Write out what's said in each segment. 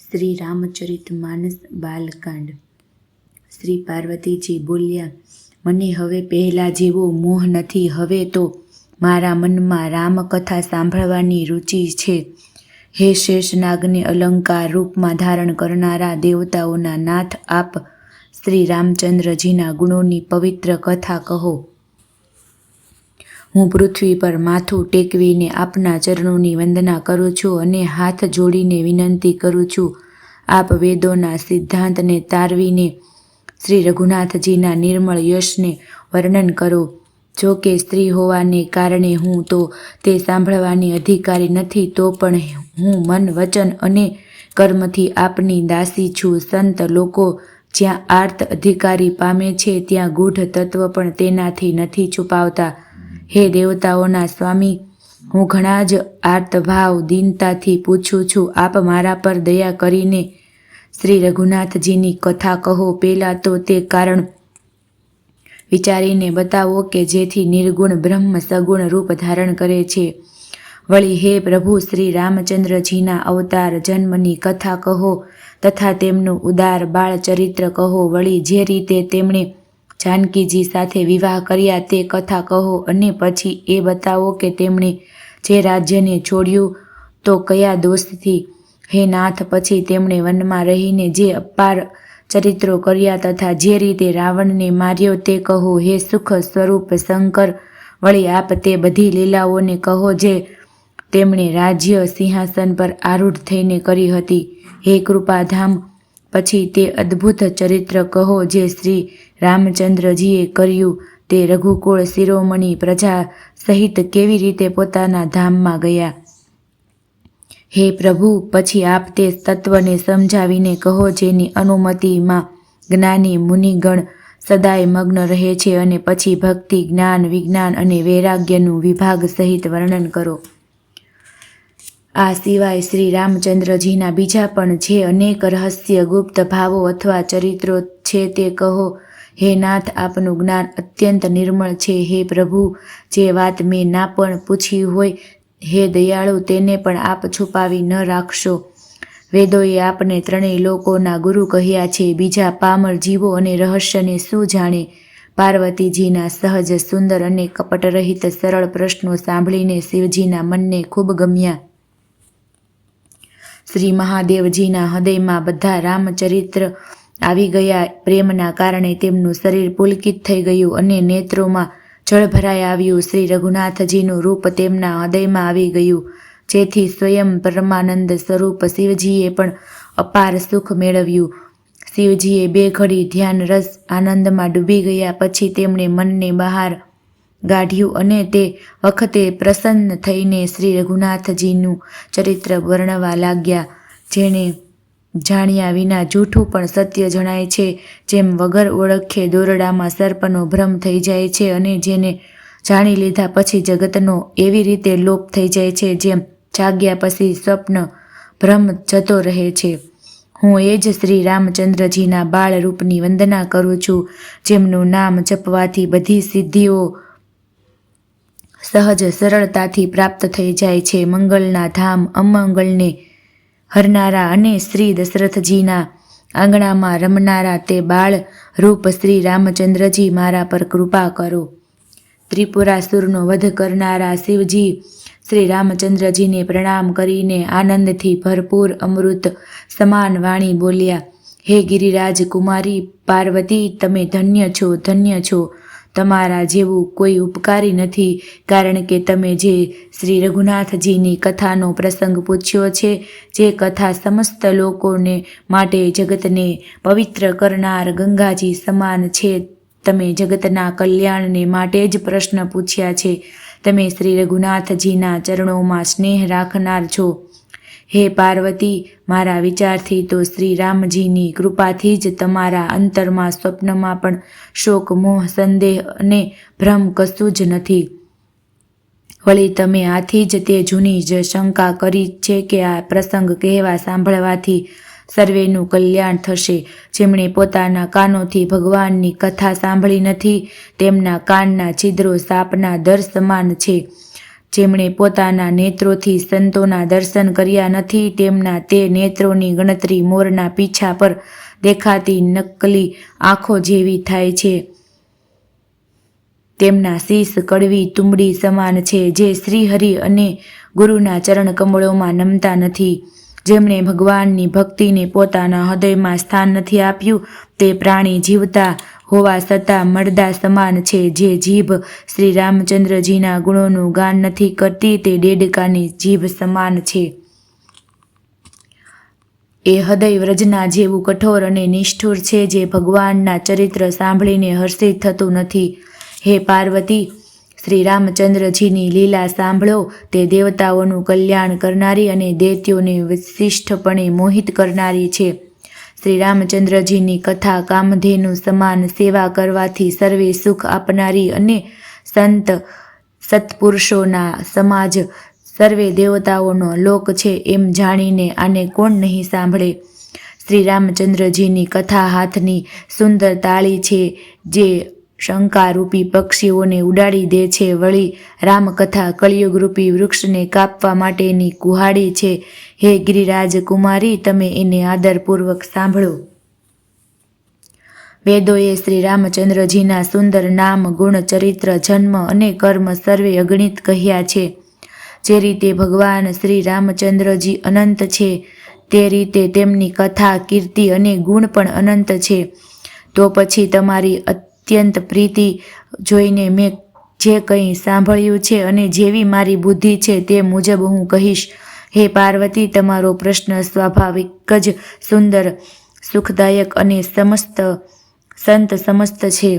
શ્રી રામચરિતમાનસ બાલકાંડ। શ્રી પાર્વતીજી બોલ્યા, મને હવે પહેલા જેવો મોહ નથી। હવે તો મારા મનમાં રામકથા સાંભળવાની રુચિ છે। હે શેષનાગને અલંકાર રૂપમાં ધારણ કરનારા દેવતાઓના નાથ, આપ શ્રી રામચંદ્રજીના ગુણોની પવિત્ર કથા કહો। હું પૃથ્વી પર માથું ટેકવીને આપના ચરણોની વંદના કરું છું અને હાથ જોડીને વિનંતી કરું છું, આપ વેદોના સિદ્ધાંતને તારવીને શ્રી રઘુનાથજીના નિર્મળ યશને વર્ણન કરો। જો કે સ્ત્રી હોવાને કારણે હું તો તે સાંભળવાની અધિકારી નથી, તો પણ હું મન, વચન અને કર્મથી આપની દાસી છું। સંત લોકો જ્યાં આર્ત અધિકારી પામે છે, ત્યાં ગૂઢ તત્વ પણ તેનાથી નથી છુપાવતા। હે દેવતાઓના સ્વામી, હું ઘણા જ આર્તભાવ દીનતાથી પૂછું છું, આપ મારા પર દયા કરીને શ્રી રઘુનાથજીની કથા કહો। પહેલા તો તે કારણ વિચારીને બતાવો કે જેથી નિર્ગુણ બ્રહ્મ સગુણ રૂપ ધારણ કરે છે। વળી હે પ્રભુ, શ્રી રામચંદ્રજીના અવતાર જન્મની કથા કહો તથા તેમનું ઉદાર બાળ ચરિત્ર કહો। વળી જે રીતે તેમણે જાનકીજી સાથે વિવાહ કર્યા તે કથા કહો, અને પછી એ બતાવો કે તેમણે જે રાજ્યને છોડ્યું તો કયા દોષથી। હે નાથ, પછી તેમણે વનમાં રહીને જે અપાર ચરિત્રો કર્યા તથા જે રીતે રાવણને માર્યો તે કહો। હે સુખ સ્વરૂપ શંકર, વળી આપ તે બધી લીલાઓને કહો જે તેમણે રાજ્ય સિંહાસન પર આરૂઢ થઈને કરી હતી। હે કૃપાધામ, પછી તે અદ્ભુત ચરિત્ર કહો જે શ્રી રામચંદ્રજીએ કર્યું। તે રઘુકુળ શિરોમણી પ્રજા સહિત કેવી રીતે પોતાના ધામમાં ગયા। હે પ્રભુ, પછી આપ તે તત્વને સમજાવીને કહો જેની અનુમતિમાં જ્ઞાની મુનિગણ સદાય મગ્ન રહે છે, અને પછી ભક્તિ, જ્ઞાન, વિજ્ઞાન અને વૈરાગ્યનું વિભાગ સહિત વર્ણન કરો। આ સિવાય શ્રી રામચંદ્રજીના બીજા પણ જે અનેક રહસ્ય ગુપ્ત ભાવો અથવા ચરિત્રો છે તે કહો। હે નાથ, આપનું જ્ઞાન અત્યંત નિર્મળ છે। હે પ્રભુ, જે વાત મેં ના પણ પૂછી હોય, હે દયાળુ, તેને પણ આપ છુપાવી ન રાખશો। વેદોએ આપને ત્રણેય લોકોના ગુરુ કહ્યા છે, બીજા પામર જીવો અને રહસ્યને શું જાણે। પાર્વતીજીના સહજ, સુંદર અને કપટરહિત સરળ પ્રશ્નો સાંભળીને શિવજીના મનને ખૂબ ગમ્યા। શ્રી મહાદેવજીના હૃદયમાં બધા રામચરિત્ર આવી ગયા। પ્રેમના કારણે તેમનું શરીર પુલકિત થઈ ગયું અને નેત્રોમાં જળ ભરાઈ આવ્યું। શ્રી રઘુનાથજીનું રૂપ તેમના હૃદયમાં આવી ગયું, જેથી સ્વયં પરમાનંદ સ્વરૂપ શિવજીએ પણ અપાર સુખ મેળવ્યું। શિવજીએ બે ઘડી ધ્યાન રસ આનંદમાં ડૂબી ગયા। પછી તેમણે મનને બહાર કાઢ્યું અને તે વખતે પ્રસન્ન થઈને શ્રી રઘુનાથજીનું ચરિત્ર વર્ણવા લાગ્યા। જેને જાણ્યા વિના જૂઠું પણ સત્ય જણાય છે, જેમ વગર ઓળખે દોરડામાં સર્પનો ભ્રમ થઈ જાય છે, અને જેને જાણી લીધા પછી જગતનો એવી રીતે લોપ થઈ જાય છે, જેમ જાગ્યા પછી સ્વપ્ન ભ્રમ જતો રહે છે। હું એ જ શ્રી રામચંદ્રજીના બાળ રૂપની વંદના કરું છું, જેમનું નામ જપવાથી બધી સિદ્ધિઓ સહજ સરળતાથી પ્રાપ્ત થઈ જાય છે। મંગલના ધામ, અમંગલને હરનારા અને શ્રી દશરથજીના આંગણામાં રમનારા તે બાળ રૂપ શ્રી રામચંદ્રજી, મારા પર કૃપા કરો। ત્રિપુરાસુરનો વધ કરનારા શિવજી શ્રી રામચંદ્રજીને પ્રણામ કરીને આનંદથી ભરપૂર અમૃત સમાન વાણી બોલ્યા, હે ગિરિરાજ કુમારી પાર્વતી, તમે ધન્ય છો, ધન્ય છો। તમારા જેવું કોઈ ઉપકારી નથી, કારણ કે તમે જે શ્રી રઘુનાથજીની કથાનો પ્રસંગ પૂછ્યો છે, જે કથા સમસ્ત લોકોને માટે જગતને પવિત્ર કરનાર ગંગાજી સમાન છે। તમે જગતના કલ્યાણને માટે જ પ્રશ્ન પૂછ્યા છે। તમે શ્રી રઘુનાથજીના ચરણોમાં સ્નેહ રાખનાર છો। હે પાર્વતી, મારા વિચારથી તો શ્રી રામજીની કૃપાથી જ તમારા અંતરમાં સ્વપ્નમાં પણ શોક, મોહ, સંદેહ અને ભ્રમ કશું જ નથી। વળી તમે આથી જ તે જૂની જ શંકા કરી છે કે આ પ્રસંગ કહેવા સાંભળવાથી સર્વેનું કલ્યાણ થશે। જેમણે પોતાના કાનોથી ભગવાનની કથા સાંભળી નથી, તેમના કાનના છિદ્રો સાપના દર સમાન છે। જેમણે પોતાના નેત્રોથી સંતોના દર્શન કર્યા નથી તેમના તે નેત્રોની ગણતરી મોરના પીછા પર દેખાતી નકલી આંખો જેવી થાય છે. તેમના શીશ કડવી તુંબડી સમાન છે, જે શ્રીહરિ અને ગુરુના ચરણ કમળોમાં નમતા નથી. જેમણે ભગવાનની ભક્તિને પોતાના હૃદયમાં સ્થાન નથી આપ્યું તે પ્રાણી જીવતા હોવા છતાં મરદા સમાન છે. જે જીભ શ્રી રામચંદ્રજીના ગુણોનું ગાન નથી કરતી તે ડેડકાની જીભ સમાન છે. એ હૃદય વ્રજના જેવું કઠોર અને નિષ્ઠુર છે, જે ભગવાનના ચરિત્ર સાંભળીને હર્ષિત થતું નથી. હે પાર્વતી, શ્રી રામચંદ્રજીની લીલા સાંભળો. તે દેવતાઓનું કલ્યાણ કરનારી અને દૈત્યોને વિશિષ્ટપણે મોહિત કરનારી છે. શ્રી રામચંદ્રજીની કથા કામધેનુ સમાન સેવા કરવાથી સર્વે સુખ આપનારી અને સંત સત્પુરુષોના સમાજ સર્વે દેવતાઓનો લોક છે એમ જાણીને આને કોણ નહીં સાંભળે. શ્રી રામચંદ્રજીની કથા હાથની સુંદર તાળી છે, જે શંકારૂપી પક્ષીઓને ઉડાડી દે છે. વળી રામકથા કળિયુગરૂપી વૃક્ષને કાપવા માટેની કુહાડી છે. હે ગિરિરાજ કુમારી, તમે એને આદરપૂર્વક સાંભળો. વેદોએ શ્રી રામચંદ્રજીના સુંદર નામ, ગુણ, ચરિત્ર, જન્મ અને કર્મ સર્વે અગણિત કહ્યા છે. જે રીતે ભગવાન શ્રી રામચંદ્રજી અનંત છે તે રીતે તેમની કથા, કીર્તિ અને ગુણ પણ અનંત છે. તો પછી તમારી અત્યંત પ્રીતિ જોઈને મેં જે કંઈ સાંભળ્યું છે અને જેવી મારી બુદ્ધિ છે તે મુજબ હું કહીશ. હે પાર્વતી, તમારો પ્રશ્ન સ્વાભાવિક જ સુંદર, સુખદાયક અને સંત સમસ્ત છે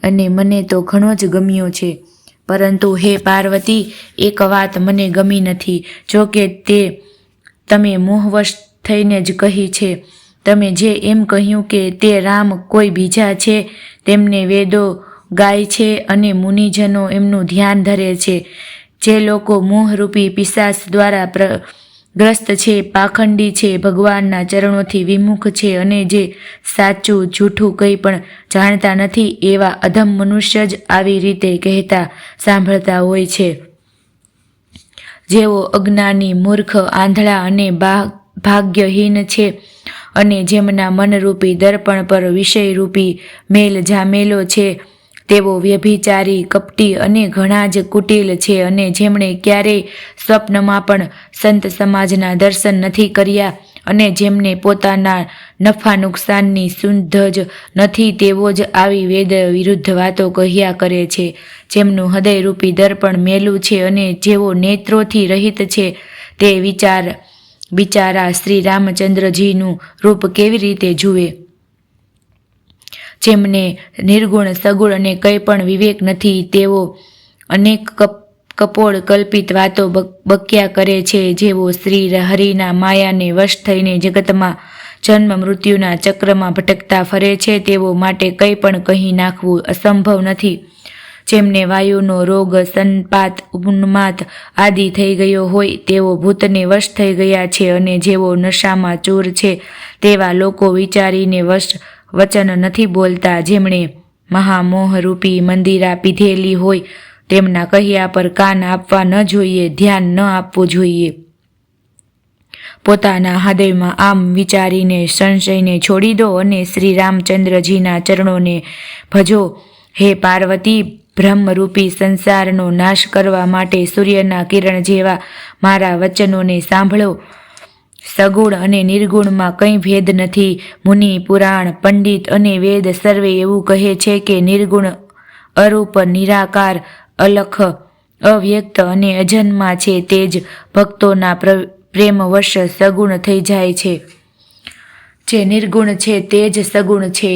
અને મને તો ઘણો જ ગમ્યો છે. પરંતુ હે પાર્વતી, એક વાત મને ગમી નથી. જો કે તે તમે મોહવશ થઈને જ કહી છે. તમે જે એમ કહ્યું કે તે રામ કોઈ બીજા છે, તેમને વેદો ગાય છે અને મુનિજનો એમનું ધ્યાન ધરે છે. જે લોકો મોહરૂપી પિશાચ દ્વારા ગ્રસ્ત છે, પાખંડી છે, ભગવાનના ચરણોથી વિમુખ છે અને જે સાચું જૂઠું કંઈ પણ જાણતા નથી, એવા અધમ મનુષ્ય જ આવી રીતે કહેતા સાંભળતા હોય છે. જેઓ અજ્ઞાની, મૂર્ખ, આંધળા અને ભાગ્યહીન છે અને જેમના મનરૂપી દર્પણ પર વિષયરૂપી મેલ જામેલો છે, તેઓ વ્યભિચારી, કપટી અને ઘણા જ કુટિલ છે અને જેમણે ક્યારેય સ્વપ્નમાં પણ સંત સમાજના દર્શન નથી કર્યા અને જેમને પોતાના નફા નુકસાનની સુધ જ નથી, તેવો જ આવી વેદ વિરુદ્ધ વાતો કહ્યા કરે છે. જેમનું હૃદયરૂપી દર્પણ મેલું છે અને જેઓ નેત્રોથી રહિત છે, તે બિચારા શ્રી રામચંદ્રજીનું રૂપ કેવી રીતે જુએ? જેમને નિર્ગુણ, સગુણ અને કંઈ પણ વિવેક નથી, તેઓ અનેક કપોળ કલ્પિત વાતો બક્યા કરે છે. જેઓ શ્રી હરિના માયાને વશ થઈને જગતમાં જન્મ મૃત્યુના ચક્રમાં ભટકતા ફરે છે, તેઓ માટે કંઈ પણ કહી નાખવું અસંભવ નથી. જેમને વાયુનો રોગ, સંપાત, ઉન્માદ આદિ થઈ ગયો હોય, તેઓ ભૂતને વશ થઈ ગયા છે અને જેઓ નશામાં ચૂર છે, તેવા લોકો વિચારીને વચન નથી બોલતા. જેમણે મહામોહરૂપી મંદિરા પીધેલી હોય, તેમના કહ્યા પર કાન આપવા ન જોઈએ, ધ્યાન ન આપવું જોઈએ. પોતાના હૃદયમાં આમ વિચારીને સંશયને છોડી દો અને શ્રી રામચંદ્રજીના ચરણોને ભજો. હે પાર્વતી, બ્રહ્મરૂપી સંસારનો નાશ કરવા માટે સૂર્યના કિરણ જેવા મારા વચનોને સાંભળો. સગુણ અને નિર્ગુણમાં કંઈ ભેદ નથી. મુનિ, પુરાણ, પંડિત અને વેદ સર્વે એવું કહે છે કે નિર્ગુણ, અરૂપ, નિરાકાર, અલખ, અવ્યક્ત અને અજન્મા છે. તે જ ભક્તોના પ્રેમવશ સગુણ થઈ જાય છે. જે નિર્ગુણ છે તે જ સગુણ છે.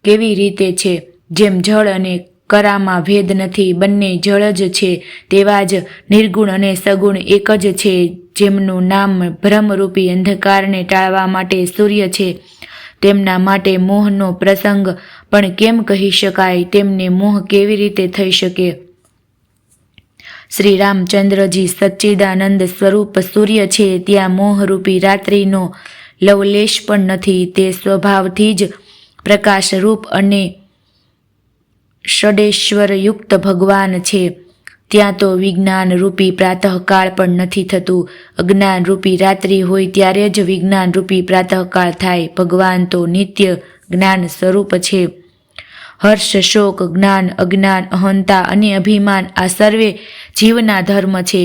કેવી રીતે છે? જેમ જળ અને કરામાં ભેદ નથી, બંને જળ જ છે, તેવા જ નિર્ગુણ અને સગુણ એક જ છે. જેમનું નામ ભ્રમરૂપી અંધકારને ટાળવા માટે સૂર્ય છે, તેમના માટે મોહનો પ્રસંગ પણ કેમ કહી શકાય? તેમને મોહ કેવી રીતે થઈ શકે? શ્રી રામચંદ્રજી સચ્ચિદાનંદ સ્વરૂપ સૂર્ય છે, ત્યાં મોહરૂપી રાત્રિનો લવલેશ પણ નથી. તે સ્વભાવથી જ પ્રકાશરૂપ અને ષડેશ્વરયુક્ત ભગવાન છે. ત્યાં તો વિજ્ઞાન રૂપી પ્રાતઃકાળ પણ નથી થતું. અજ્ઞાન રૂપી રાત્રિ હોય ત્યારે જ વિજ્ઞાન રૂપી પ્રાતઃકાળ થાય. ભગવાન તો નિત્ય જ્ઞાન સ્વરૂપ છે. હર્ષ, શોક, જ્ઞાન, અજ્ઞાન, અહંતા અને અભિમાન આ સર્વે જીવના ધર્મ છે.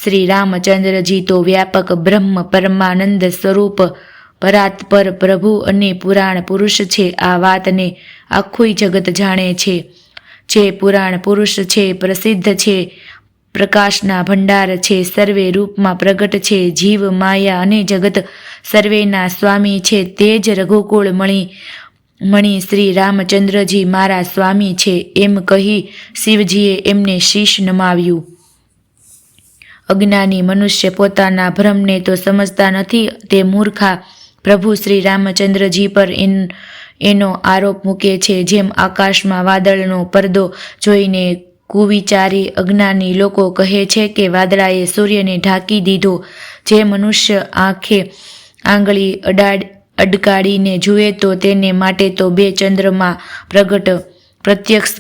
શ્રી રામચંદ્રજી તો વ્યાપક બ્રહ્મ પરમાનંદ સ્વરૂપ પરાત્પર પ્રભુ અને પુરાણ પુરુષ છે. આ વાતને આખું જગત જાણે છે. જે પુરાણ પુરુષ છે, પ્રસિદ્ધ છે, પ્રકાશના ભંડાર છે, સર્વે રૂપમાં પ્રગટ છે, જીવ, માયા અને જગત સર્વેના સ્વામી છે, તે જ રઘુકુળ મણી શ્રી રામચંદ્રજી મારા સ્વામી છે એમ કહી શિવજીએ એમને શીશ નમાવ્યું. અજ્ઞાની મનુષ્ય પોતાના ભ્રમને તો સમજતા નથી. તે મૂર્ખા પ્રભુ શ્રી રામચંદ્રજી પર એનો આરોપ મૂકે છે. જેમ આકાશમાં વાદળનો પડદો જોઈને કુવિચારી અજ્ઞાની લોકો કહે છે કે વાદળાએ સૂર્યને ઢાંકી દીધો. જે મનુષ્ય આંખે આંગળી અડકાડીને જુએ તો તેને માટે તો બે ચંદ્રમાં પ્રત્યક્ષ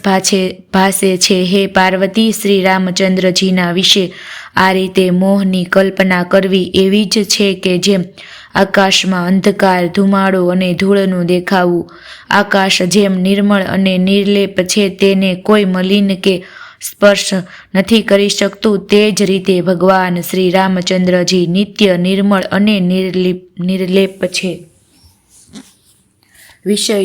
ભાસે છે. હે પાર્વતી, શ્રી રામચંદ્રજીના વિશે આ રીતે મોહની કલ્પના કરવી એવી જ છે કે જેમ આકાશમાં અંધકાર, ધુમાડો અને ધૂળનું દેખાવું. આકાશ જેમ નિર્મળ અને નિર્લેપ છે, તેને કોઈ મલિન કે સ્પર્શ નથી કરી શકતું, તે જ રીતે ભગવાન શ્રી રામચંદ્રજી નિત્ય નિર્મળ અને નિર્લેપ છે. વિષય,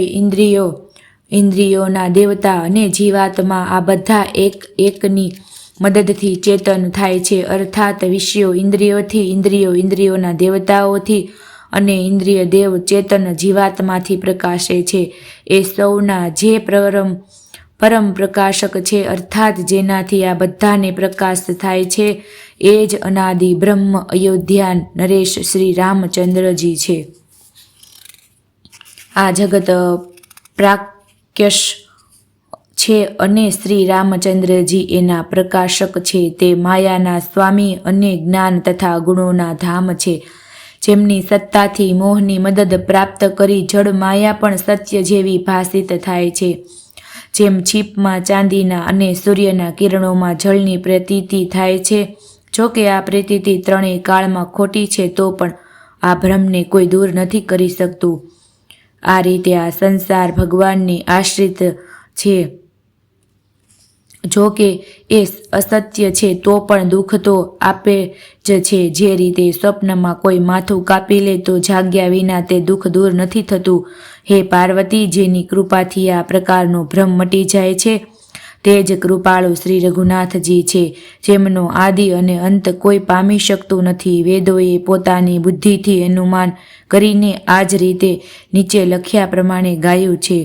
ઇન્દ્રિયોના દેવતા અને જીવાત્મા આ બધા એકની મદદથી ચેતન થાય છે. અર્થાત વિષયો ઇન્દ્રિયોથી, ઇન્દ્રિયો ઇન્દ્રિયોના દેવતાઓથી અને ઇન્દ્રિય દેવ ચેતન જીવાત્માથી પ્રકાશે છે. એ સૌના જે પરમ પ્રકાશક છે, અર્થાત જેનાથી આ બધાને પ્રકાશ થાય છે, એ જ અનાદિ બ્રહ્મ અયોધ્યાન નરેશ શ્રી રામચંદ્રજી છે. આ જગત પ્રાક્યશ છે અને શ્રી રામચંદ્રજી એના પ્રકાશક છે. તે માયાના સ્વામી અને જ્ઞાન તથા ગુણોના ધામ છે. જેમની સત્તાથી મોહની મદદ પ્રાપ્ત કરી જળ માયા પણ સત્ય જેવી ભાષિત થાય છે. જેમ છીપમાં ચાંદીના અને સૂર્યના કિરણોમાં જળની પ્રતીતિ થાય છે. જોકે આ પ્રતીતિ ત્રણેય કાળમાં ખોટી છે, તો પણ આ ભ્રમને કોઈ દૂર નથી કરી શકતું. આ રીતે આ સંસાર ભગવાનની આશ્રિત છે. જો કે એ અસત્ય છે તો પણ દુઃખ તો આપે જ છે. જે રીતે સ્વપ્નમાં કોઈ માથું કાપી લે તો જાગ્યા વિના તે દુઃખ દૂર નથી થતું. હે પાર્વતી, જેની કૃપાથી આ પ્રકારનો ભ્રમ મટી જાય છે, તે જ કૃપાળુ શ્રી રઘુનાથજી છે, જેમનો આદિ અને અંત કોઈ પામી શકતું નથી. વેદોએ પોતાની બુદ્ધિથી અનુમાન કરીને આ જ રીતે નીચે લખ્યા પ્રમાણે ગાયું છે.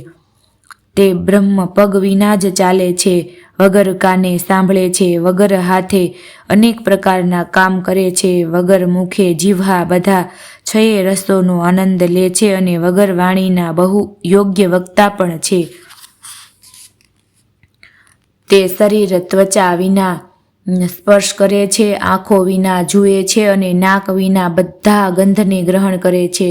તે બ્રહ્મ પગ વિના જ ચાલે છે, વગર કાને સાંભળે છે, વગર હાથે અનેક પ્રકારના કામ કરે છે, વગર મુખે જીવહા બધા છયે રસોનો આનંદ લે છે અને વગર વાણીના બહુ યોગ્ય વક્તા પણ છે. તે શરીર ત્વચા વિના સ્પર્શ કરે છે, આંખો વિના જુએ છે અને નાક વિના બધા ગંધને ગ્રહણ કરે છે,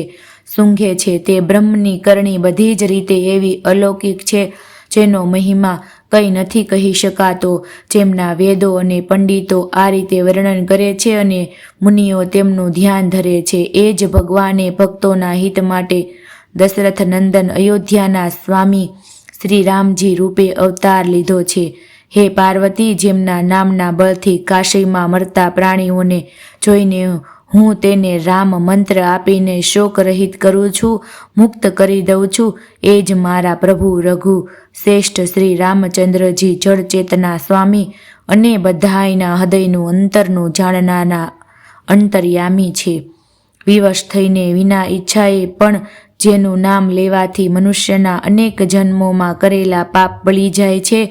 સૂંઘે છે. તે બ્રહ્મની કરણી બધી જ રીતે એવી અલૌકિક છે, જેનો મહિમા કંઈ નથી કહી શકાતો. જેમના વેદો અને પંડિતો આ રીતે વર્ણન કરે છે અને મુનિઓ તેમનું ધ્યાન ધરે છે, એ જ ભગવાને ભક્તોના હિત માટે દશરથ નંદન અયોધ્યાના સ્વામી શ્રી રામજી રૂપે અવતાર લીધો છે. હે પાર્વતી, જેમના નામના બળથી કાશીમાં મરતા પ્રાણીઓને જોઈને હું તેને રામ મંત્ર આપીને શોક રહિત કરું છું, મુક્ત કરી દઉં છું, એ જ મારા પ્રભુ રઘુ શ્રેષ્ઠ શ્રી રામચંદ્રજી જળ ચેતના સ્વામી અને બધાયના હૃદયનું અંતરનું જાણનારા અંતર્યામી છે. વિવશ થઈને વિના ઈચ્છાએ પણ જેનું નામ લેવાથી મનુષ્યના અનેક જન્મોમાં કરેલા પાપ બળી જાય છે.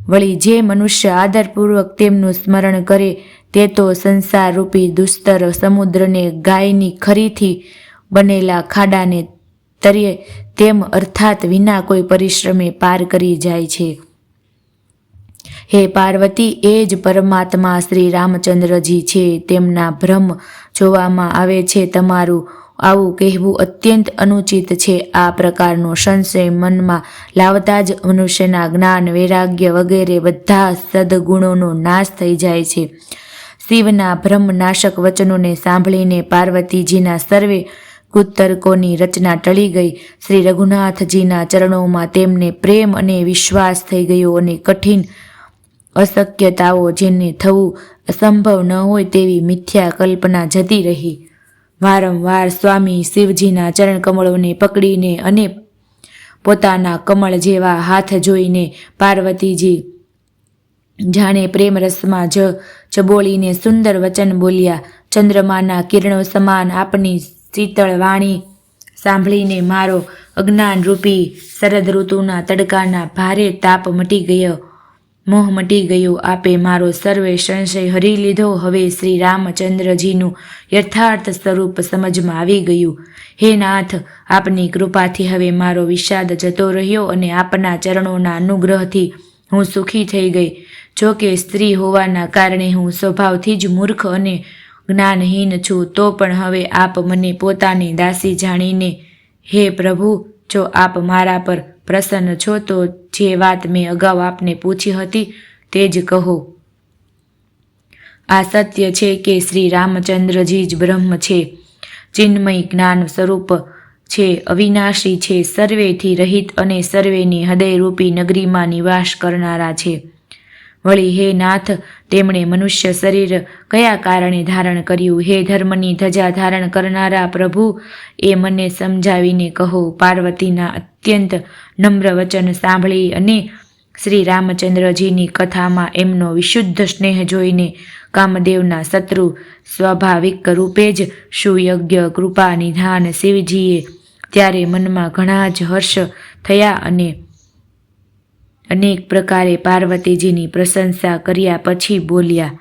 વળી જે મનુષ્ય આદરપૂર્વક તેમનું સ્મરણ કરે તે તો સંસાર રૂપી દુસ્તર સમુદ્રને ગાયની ખરીથી બનેલા ખાડાને તરે તેમ અર્થાત વિના કોઈ પરિશ્રમે પાર કરી જાય છે. હે પાર્વતી, એ જ પરમાત્મા શ્રી રામચંદ્રજી છે. તેમના ભ્રમ જોવામાં આવે છે. તમારું આવું કહેવું અત્યંત અનુચિત છે. આ પ્રકારનો સંશય મનમાં લાવતા જ મનુષ્યના જ્ઞાન, વૈરાગ્ય વગેરે બધા સદગુણોનો નાશ થઈ જાય છે. શિવના બ્રહ્મનાશક વચનોને સાંભળીને પાર્વતીજીના સર્વે કુતર્કોની રચના ટળી ગઈ. શ્રી રઘુનાથજીના ચરણોમાં તેમને પ્રેમ અને વિશ્વાસ થઈ ગયો અને કઠિન અશક્યતાઓ જેને થવું અસંભવ ન હોય તેવી મિથ્યા કલ્પના જતી રહી. વારંવાર સ્વામી શિવજીના ચરણ કમળોને પકડીને અને પોતાના કમળ જેવા હાથ જોઈને પાર્વતીજી જાણે પ્રેમ રસમાં ચબોળીને સુંદર વચન બોલ્યા. ચંદ્રમાના કિરણો સમાન આપની શીતળ વાણી સાંભળીને મારો અજ્ઞાન રૂપી શરદ ઋતુના તડકાના ભારે તાપ મટી ગયો, મોહ મટી ગયો. આપે મારો સર્વે સંશય હરી લીધો. હવે શ્રી રામચંદ્રજીનું યથાર્થ સ્વરૂપ સમજમાં આવી ગયું. હે નાથ, આપની કૃપાથી હવે મારો વિષાદ જતો રહ્યો અને આપના ચરણોના અનુગ્રહથી હું સુખી થઈ ગઈ. જો કે સ્ત્રી હોવાના કારણે હું સ્વભાવથી જ મૂર્ખ અને જ્ઞાનહીન છું, તો પણ હવે આપ મને પોતાની દાસી જાણીને, હે પ્રભુ, જો આપ મારા પર પ્રસન્ન છો તો જે વાત મેં અગાઉ આપને પૂછી હતી તે જ કહો. આ સત્ય છે કે શ્રી રામચંદ્રજી જ બ્રહ્મ છે, ચિન્મય જ્ઞાન સ્વરૂપ છે, અવિનાશી છે, સર્વેથી રહિત અને સર્વેની હૃદયરૂપી નગરીમાં નિવાસ કરનારા છે. વળી હે નાથ, તેમણે મનુષ્ય શરીર કયા કારણે ધારણ કર્યું? હે ધર્મની ધજા ધારણ કરનારા પ્રભુ, એ મને સમજાવીને કહો. પાર્વતીના અત્યંત નમ્ર વચન સાંભળી અને શ્રી રામચંદ્રજીની કથામાં એમનો વિશુદ્ધ સ્નેહ જોઈને કામદેવના શત્રુ સ્વાભાવિક રૂપે જ સુયજ્ઞ કૃપા નિધાન શિવજીએ ત્યારે મનમાં ઘણા જ હર્ષ થયા અને અનેક પ્રકારે પાર્વતીજીની પ્રશંસા કર્યા પછી બોલ્યા.